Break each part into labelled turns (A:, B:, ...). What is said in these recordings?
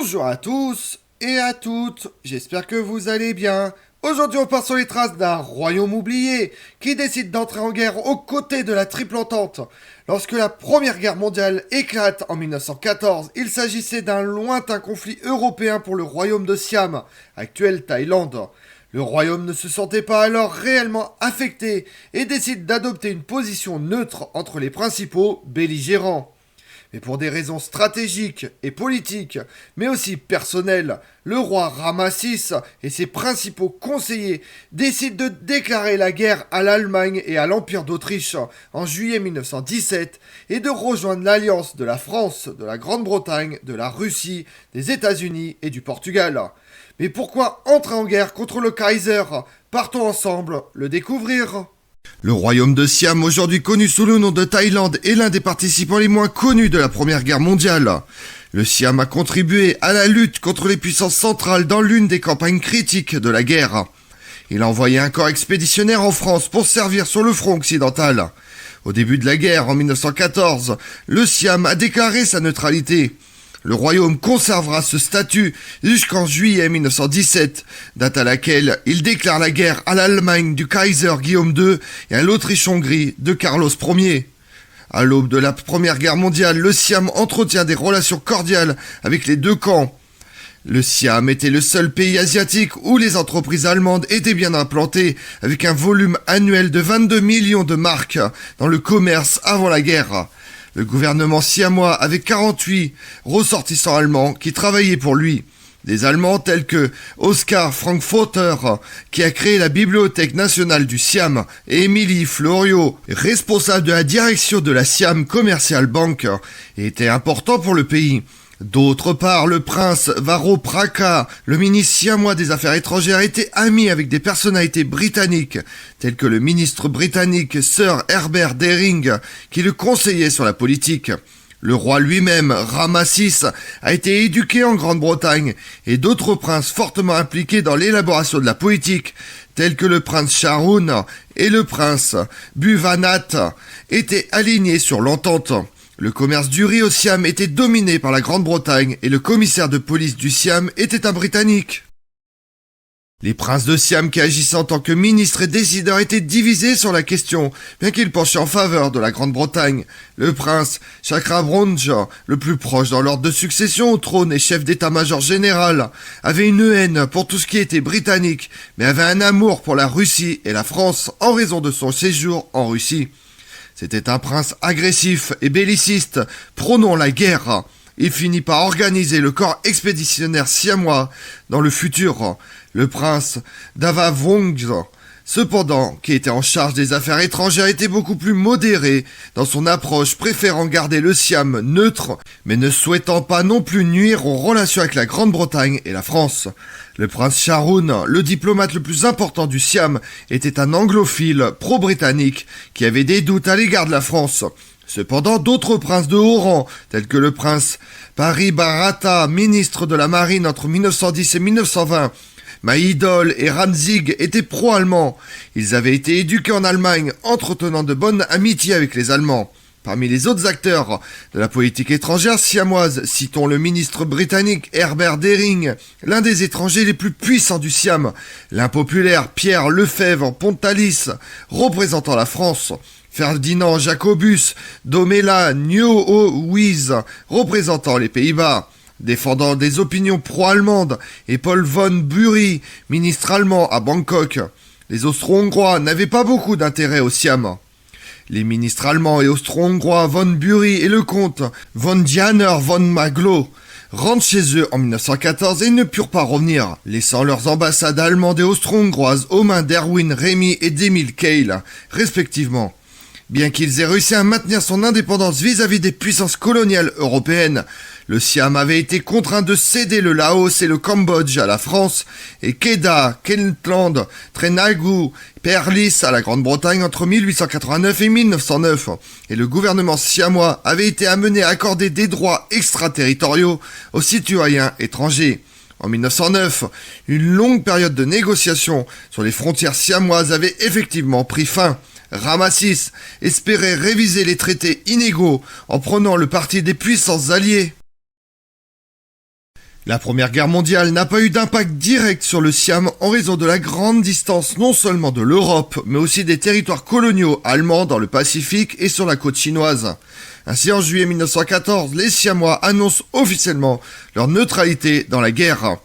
A: Bonjour à tous et à toutes, j'espère que vous allez bien. Aujourd'hui on part sur les traces d'un royaume oublié qui décide d'entrer en guerre aux côtés de la Triple Entente. Lorsque la Première Guerre mondiale éclate en 1914, il s'agissait d'un lointain conflit européen pour le royaume de Siam, actuelle Thaïlande. Le royaume ne se sentait pas alors réellement affecté et décide d'adopter une position neutre entre les principaux belligérants. Mais pour des raisons stratégiques et politiques, mais aussi personnelles, le roi Rama VI et ses principaux conseillers décident de déclarer la guerre à l'Allemagne et à l'Empire d'Autriche en juillet 1917 et de rejoindre l'alliance de la France, de la Grande-Bretagne, de la Russie, des États-Unis et du Portugal. Mais pourquoi entrer en guerre contre le Kaiser? Partons ensemble le découvrir. Le royaume de Siam, aujourd'hui connu sous le nom de Thaïlande, est l'un des participants les moins connus de la Première Guerre mondiale. Le Siam a contribué à la lutte contre les puissances centrales dans l'une des campagnes critiques de la guerre. Il a envoyé un corps expéditionnaire en France pour servir sur le front occidental. Au début de la guerre, en 1914, le Siam a déclaré sa neutralité. Le royaume conservera ce statut jusqu'en juillet 1917, date à laquelle il déclare la guerre à l'Allemagne du Kaiser Guillaume II et à l'Autriche-Hongrie de Carlos Ier. À l'aube de la Première Guerre mondiale, le Siam entretient des relations cordiales avec les deux camps. Le Siam était le seul pays asiatique où les entreprises allemandes étaient bien implantées, avec un volume annuel de 22 millions de marks dans le commerce avant la guerre. Le gouvernement siamois avait 48 ressortissants allemands qui travaillaient pour lui. Des Allemands tels que Oskar Frankfurter, qui a créé la Bibliothèque nationale du Siam, et Émilie Florio, responsable de la direction de la Siam Commercial Bank, étaient importants pour le pays. D'autre part, le prince Varo Praka, le ministre siamois des Affaires étrangères, était ami avec des personnalités britanniques, telles que le ministre britannique Sir Herbert Dering, qui le conseillait sur la politique. Le roi lui-même, Rama VI, a été éduqué en Grande-Bretagne, et d'autres princes fortement impliqués dans l'élaboration de la politique, tels que le prince Shahrun et le prince Bhuvannath, étaient alignés sur l'entente. Le commerce du riz au Siam était dominé par la Grande-Bretagne et le commissaire de police du Siam était un Britannique. Les princes de Siam qui agissaient en tant que ministres et décideurs étaient divisés sur la question, bien qu'ils penchaient en faveur de la Grande-Bretagne. Le prince Chakrabronj, le plus proche dans l'ordre de succession au trône et chef d'état-major général, avait une haine pour tout ce qui était britannique, mais avait un amour pour la Russie et la France en raison de son séjour en Russie. C'était un prince agressif et belliciste, prônant la guerre. Il finit par organiser le corps expéditionnaire siamois dans le futur, le prince Davavong. Cependant, qui était en charge des affaires étrangères, était beaucoup plus modéré dans son approche, préférant garder le Siam neutre, mais ne souhaitant pas non plus nuire aux relations avec la Grande-Bretagne et la France. Le prince Shahrun, le diplomate le plus important du Siam, était un anglophile pro-britannique qui avait des doutes à l'égard de la France. Cependant, d'autres princes de haut rang, tels que le prince Pari-Bharata, ministre de la Marine entre 1910 et 1920, Mahidol et Ranzig étaient pro-allemands. Ils avaient été éduqués en Allemagne, entretenant de bonnes amitiés avec les Allemands. Parmi les autres acteurs de la politique étrangère siamoise, citons le ministre britannique Herbert Dering, l'un des étrangers les plus puissants du Siam, l'impopulaire Pierre Lefebvre Pontalis, représentant la France, Ferdinand Jacobus Domela Nieuwenhuis, représentant les Pays-Bas, défendant des opinions pro-allemandes, et Paul von Bury, ministre allemand à Bangkok. Les Austro-Hongrois n'avaient pas beaucoup d'intérêt au Siam. Les ministres allemands et austro-hongrois von Bury et le comte von Dianer von Maglo rentrent chez eux en 1914 et ne purent pas revenir, laissant leurs ambassades allemandes et austro-hongroises aux mains d'Erwin Rémy et d'Emile Keil, respectivement. Bien qu'ils aient réussi à maintenir son indépendance vis-à-vis des puissances coloniales européennes, le Siam avait été contraint de céder le Laos et le Cambodge à la France et Kedah, Kentland, Terengganu, Perlis à la Grande-Bretagne entre 1889 et 1909. Et le gouvernement siamois avait été amené à accorder des droits extraterritoriaux aux citoyens étrangers. En 1909, une longue période de négociations sur les frontières siamoises avait effectivement pris fin. Rama VI espérait réviser les traités inégaux en prenant le parti des puissances alliées. La Première Guerre mondiale n'a pas eu d'impact direct sur le Siam en raison de la grande distance non seulement de l'Europe, mais aussi des territoires coloniaux allemands dans le Pacifique et sur la côte chinoise. Ainsi, en juillet 1914, les Siamois annoncent officiellement leur neutralité dans la guerre.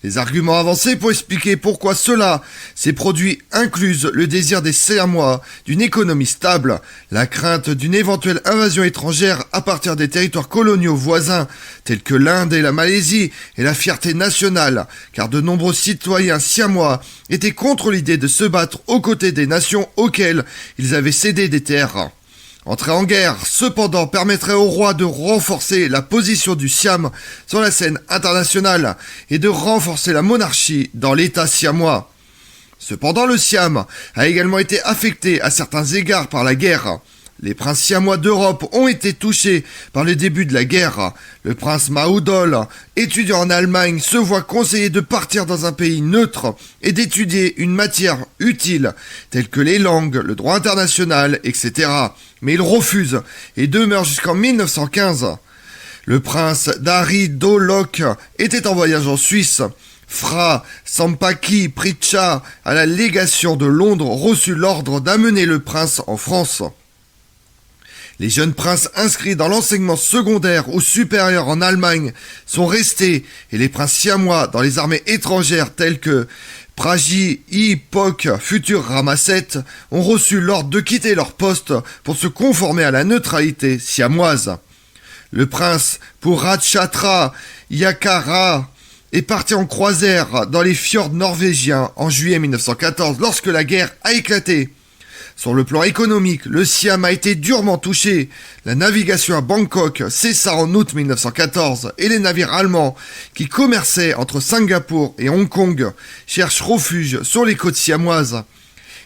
A: Les arguments avancés pour expliquer pourquoi cela s'est produit inclusent le désir des Siamois d'une économie stable, la crainte d'une éventuelle invasion étrangère à partir des territoires coloniaux voisins tels que l'Inde et la Malaisie et la fierté nationale, car de nombreux citoyens siamois étaient contre l'idée de se battre aux côtés des nations auxquelles ils avaient cédé des terres. Entrer en guerre, cependant, permettrait au roi de renforcer la position du Siam sur la scène internationale et de renforcer la monarchie dans l'État siamois. Cependant, le Siam a également été affecté à certains égards par la guerre. Les princes siamois d'Europe ont été touchés par le début de la guerre. Le prince Mahmoud, étudiant en Allemagne, se voit conseiller de partir dans un pays neutre et d'étudier une matière utile, telle que les langues, le droit international, etc. Mais il refuse et demeure jusqu'en 1915. Le prince Dari Dolok était en voyage en Suisse. Fra Sampaki Pricha, à la légation de Londres, reçut l'ordre d'amener le prince en France. Les jeunes princes inscrits dans l'enseignement secondaire ou supérieur en Allemagne sont restés et les princes siamois dans les armées étrangères telles que Praji Pok, futur Ramaset, ont reçu l'ordre de quitter leur poste pour se conformer à la neutralité siamoise. Le prince Purachatra Yakara est parti en croisière dans les fjords norvégiens en juillet 1914 lorsque la guerre a éclaté. Sur le plan économique, le Siam a été durement touché. La navigation à Bangkok cessa en août 1914 et les navires allemands qui commerçaient entre Singapour et Hong Kong cherchent refuge sur les côtes siamoises.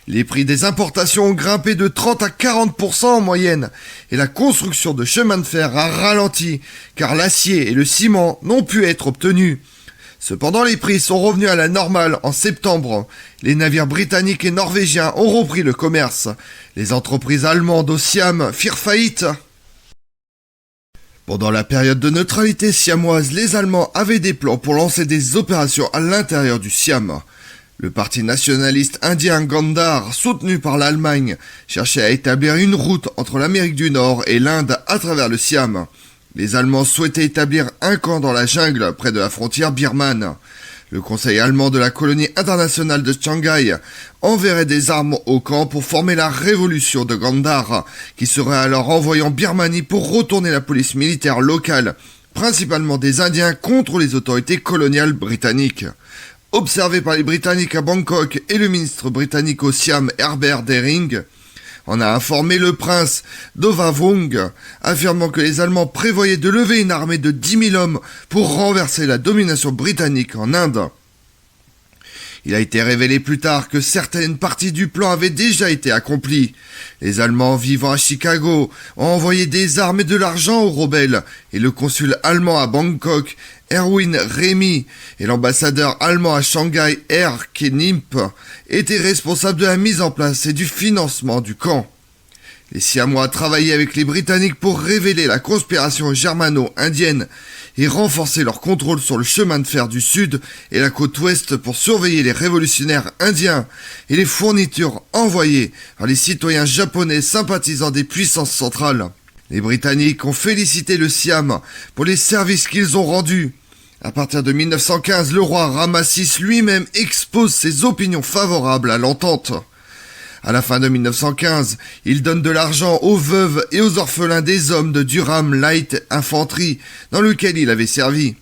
A: Les prix des importations ont grimpé de 30 à 40% en moyenne et la construction de chemins de fer a ralenti car l'acier et le ciment n'ont pu être obtenus. Cependant, les prix sont revenus à la normale en septembre. Les navires britanniques et norvégiens ont repris le commerce. Les entreprises allemandes au Siam firent faillite. Pendant la période de neutralité siamoise, les Allemands avaient des plans pour lancer des opérations à l'intérieur du Siam. Le parti nationaliste indien Gandhar, soutenu par l'Allemagne, cherchait à établir une route entre l'Amérique du Nord et l'Inde à travers le Siam. Les Allemands souhaitaient établir un camp dans la jungle près de la frontière birmane. Le Conseil allemand de la colonie internationale de Shanghai enverrait des armes au camp pour former la révolution de Gandhar, qui serait alors envoyé en Birmanie pour retourner la police militaire locale, principalement des Indiens, contre les autorités coloniales britanniques. Observé par les Britanniques à Bangkok et le ministre britannique au Siam Herbert Dering, en a informé le prince Dovavung, affirmant que les Allemands prévoyaient de lever une armée de 10 000 hommes pour renverser la domination britannique en Inde. Il a été révélé plus tard que certaines parties du plan avaient déjà été accomplies. Les Allemands vivant à Chicago ont envoyé des armes et de l'argent aux rebelles, et le consul allemand à Bangkok, Erwin Remy, et l'ambassadeur allemand à Shanghai, Nimp, étaient responsables de la mise en place et du financement du camp. Les Siamois travaillaient avec les Britanniques pour révéler la conspiration germano-indienne et renforcer leur contrôle sur le chemin de fer du sud et la côte ouest pour surveiller les révolutionnaires indiens et les fournitures envoyées par les citoyens japonais sympathisant des puissances centrales. Les Britanniques ont félicité le Siam pour les services qu'ils ont rendus. À partir de 1915, le roi Ramasis lui-même expose ses opinions favorables à l'entente. À la fin de 1915, il donne de l'argent aux veuves et aux orphelins des hommes de Durham Light Infantry, dans lequel il avait servi.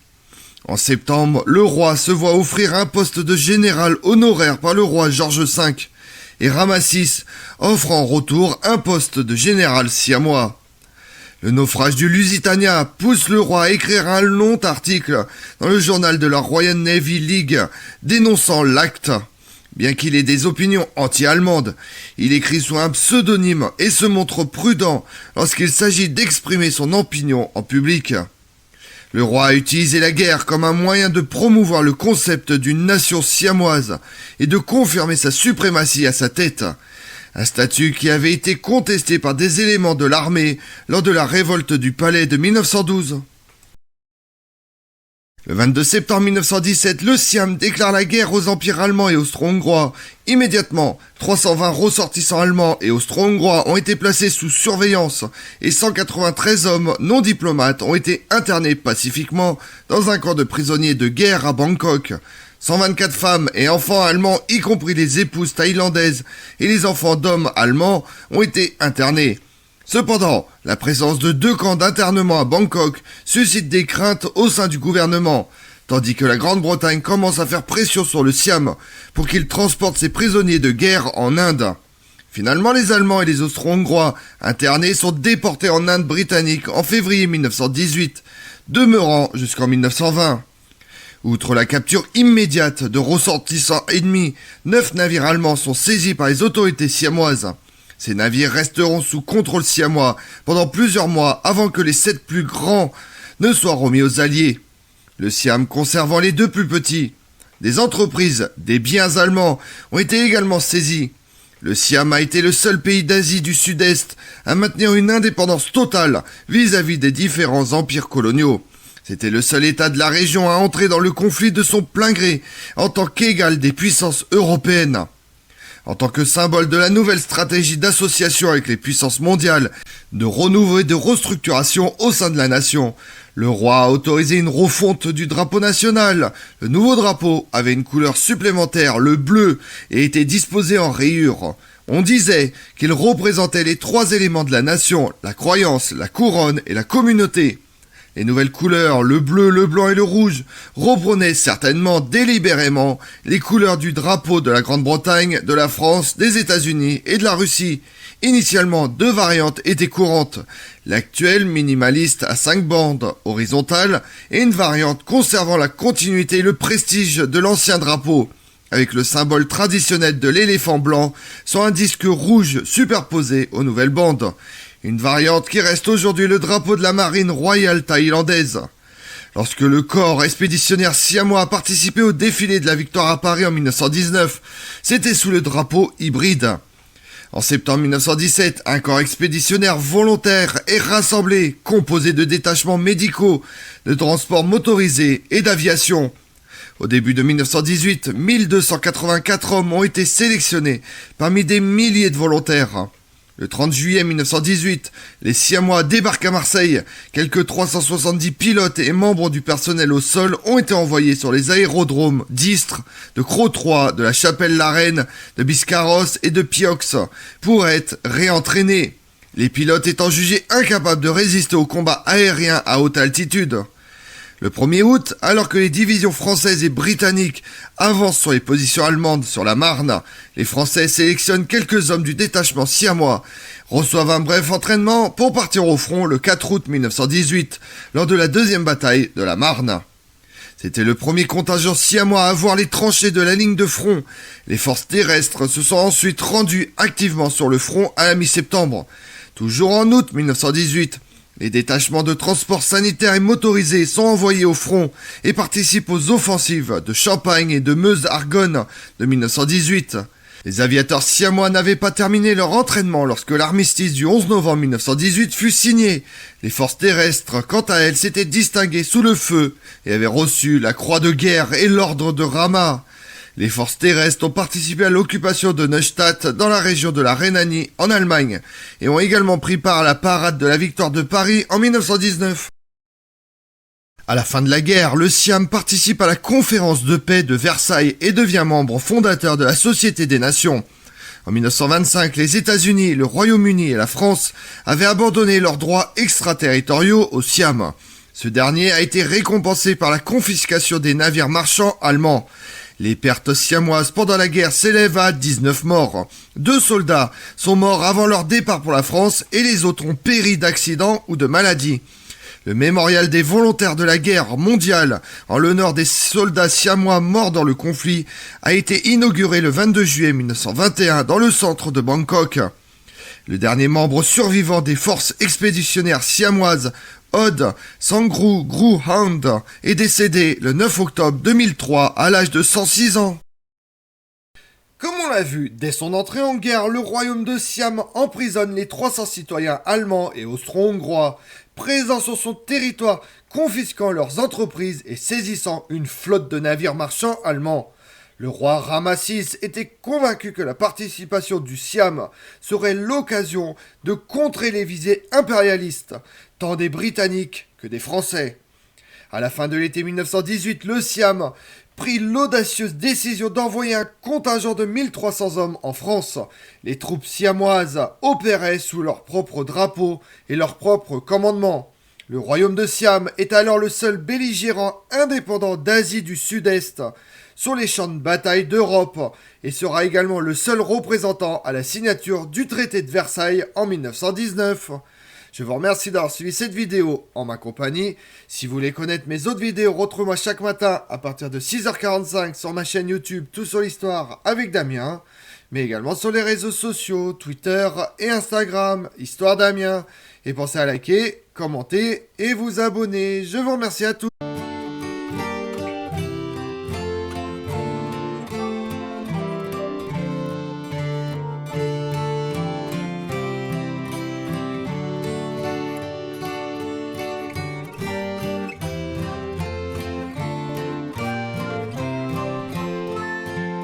A: En septembre, le roi se voit offrir un poste de général honoraire par le roi George V, et Ramasis offre en retour un poste de général siamois. Le naufrage du Lusitania pousse le roi à écrire un long article dans le journal de la Royal Navy League dénonçant l'acte. Bien qu'il ait des opinions anti-allemandes, il écrit sous un pseudonyme et se montre prudent lorsqu'il s'agit d'exprimer son opinion en public. Le roi a utilisé la guerre comme un moyen de promouvoir le concept d'une nation siamoise et de confirmer sa suprématie à sa tête. Un statut qui avait été contesté par des éléments de l'armée lors de la révolte du palais de 1912. Le 22 septembre 1917, le Siam déclare la guerre aux empires allemands et austro-hongrois. Immédiatement, 320 ressortissants allemands et austro-hongrois ont été placés sous surveillance et 193 hommes non diplomates ont été internés pacifiquement dans un camp de prisonniers de guerre à Bangkok. 124 femmes et enfants allemands, y compris les épouses thaïlandaises et les enfants d'hommes allemands, ont été internés. Cependant, la présence de 2 camps d'internement à Bangkok suscite des craintes au sein du gouvernement, tandis que la Grande-Bretagne commence à faire pression sur le Siam pour qu'il transporte ses prisonniers de guerre en Inde. Finalement, les Allemands et les Austro-Hongrois internés sont déportés en Inde britannique en février 1918, demeurant jusqu'en 1920. Outre la capture immédiate de ressortissants ennemis, 9 navires allemands sont saisis par les autorités siamoises. Ces navires resteront sous contrôle siamois pendant plusieurs mois avant que les 7 plus grands ne soient remis aux Alliés. Le Siam conservant les 2 plus petits. Des entreprises, des biens allemands ont été également saisis. Le Siam a été le seul pays d'Asie du Sud-Est à maintenir une indépendance totale vis-à-vis des différents empires coloniaux. C'était le seul État de la région à entrer dans le conflit de son plein gré en tant qu'égal des puissances européennes. En tant que symbole de la nouvelle stratégie d'association avec les puissances mondiales, de renouveau et de restructuration au sein de la nation, le roi a autorisé une refonte du drapeau national. Le nouveau drapeau avait une couleur supplémentaire, le bleu, et était disposé en rayures. On disait qu'il représentait les 3 éléments de la nation, la croyance, la couronne et la communauté. Les nouvelles couleurs, le bleu, le blanc et le rouge, reprenaient certainement délibérément les couleurs du drapeau de la Grande-Bretagne, de la France, des États-Unis et de la Russie. Initialement, 2 variantes étaient courantes. L'actuelle minimaliste à 5 bandes horizontales et une variante conservant la continuité et le prestige de l'ancien drapeau, avec le symbole traditionnel de l'éléphant blanc sur un disque rouge superposé aux nouvelles bandes. Une variante qui reste aujourd'hui le drapeau de la marine royale thaïlandaise. Lorsque le corps expéditionnaire siamois a participé au défilé de la victoire à Paris en 1919, c'était sous le drapeau hybride. En septembre 1917, un corps expéditionnaire volontaire est rassemblé, composé de détachements médicaux, de transports motorisés et d'aviation. Au début de 1918, 1284 hommes ont été sélectionnés parmi des milliers de volontaires. Le 30 juillet 1918, les Siamois débarquent à Marseille. Quelques 370 pilotes et membres du personnel au sol ont été envoyés sur les aérodromes d'Istres, de Croix-Troyes, de la Chapelle-la-Reine, de Biscarrosse et de Piox pour être réentraînés. Les pilotes étant jugés incapables de résister aux combats aériens à haute altitude. Le 1er août, alors que les divisions françaises et britanniques avancent sur les positions allemandes sur la Marne, les Français sélectionnent quelques hommes du détachement siamois, reçoivent un bref entraînement pour partir au front le 4 août 1918, lors de la 2e bataille de la Marne. C'était le premier contingent siamois à voir les tranchées de la ligne de front. Les forces terrestres se sont ensuite rendues activement sur le front à la mi-septembre. Toujours en août 1918, les détachements de transport sanitaire et motorisés sont envoyés au front et participent aux offensives de Champagne et de Meuse-Argonne de 1918. Les aviateurs siamois n'avaient pas terminé leur entraînement lorsque l'armistice du 11 novembre 1918 fut signé. Les forces terrestres, quant à elles, s'étaient distinguées sous le feu et avaient reçu la croix de guerre et l'ordre de Rama. Les forces terrestres ont participé à l'occupation de Neustadt dans la région de la Rhénanie en Allemagne et ont également pris part à la parade de la victoire de Paris en 1919. À la fin de la guerre, le Siam participe à la conférence de paix de Versailles et devient membre fondateur de la Société des Nations. En 1925, les États-Unis, le Royaume-Uni et la France avaient abandonné leurs droits extraterritoriaux au Siam. Ce dernier a été récompensé par la confiscation des navires marchands allemands. Les pertes siamoises pendant la guerre s'élèvent à 19 morts. 2 soldats sont morts avant leur départ pour la France et les autres ont péri d'accidents ou de maladies. Le mémorial des volontaires de la guerre mondiale en l'honneur des soldats siamois morts dans le conflit a été inauguré le 22 juillet 1921 dans le centre de Bangkok. Le dernier membre survivant des forces expéditionnaires siamoises, Od Sangru Gru-Hand, est décédé le 9 octobre 2003 à l'âge de 106 ans. Comme on l'a vu, dès son entrée en guerre, le royaume de Siam emprisonne les 300 citoyens allemands et austro-hongrois présents sur son territoire, confisquant leurs entreprises et saisissant une flotte de navires marchands allemands. Le roi Ramasis était convaincu que la participation du Siam serait l'occasion de contrer les visées impérialistes, tant des Britanniques que des Français. À la fin de l'été 1918, le Siam prit l'audacieuse décision d'envoyer un contingent de 1300 hommes en France. Les troupes siamoises opéraient sous leur propre drapeau et leur propre commandement. Le royaume de Siam est alors le seul belligérant indépendant d'Asie du Sud-Est sur les champs de bataille d'Europe et sera également le seul représentant à la signature du traité de Versailles en 1919. Je vous remercie d'avoir suivi cette vidéo en ma compagnie. Si vous voulez connaître mes autres vidéos, retrouvez-moi chaque matin à partir de 6h45 sur ma chaîne YouTube Tout sur l'Histoire avec Damien, mais également sur les réseaux sociaux, Twitter et Instagram, Histoire Damien. Et pensez à liker, commenter et vous abonner. Je vous remercie à tous.